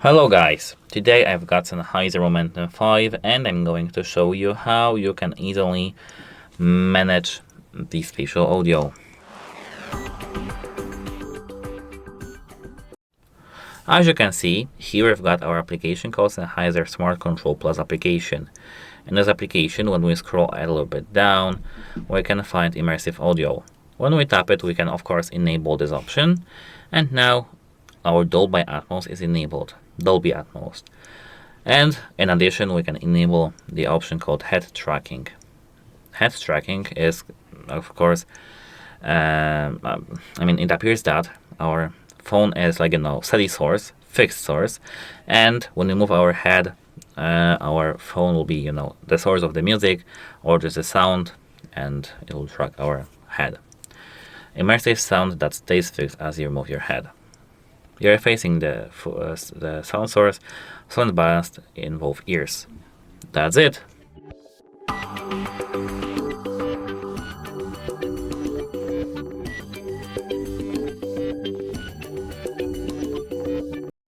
Hello guys, today I've got Sennheiser Momentum 5 and I'm going to show you how you can easily manage the spatial audio. As you can see, here we've got our application called Sennheiser Smart Control Plus application. In this application, when we scroll a little bit down, we can find Immersive Audio. When we tap it, we can of course enable this option, and now our Dolby Atmos is enabled. Dolby Atmos. And in addition, we can enable the option called head tracking. Head tracking is, of course, it appears that our phone is like steady source, fixed source, and when we move our head, our phone will be the source of the music or just the sound, and it will track our head. Immersive sound that stays fixed as you move your head. You're facing the sound source, sound balanced in both ears. That's it.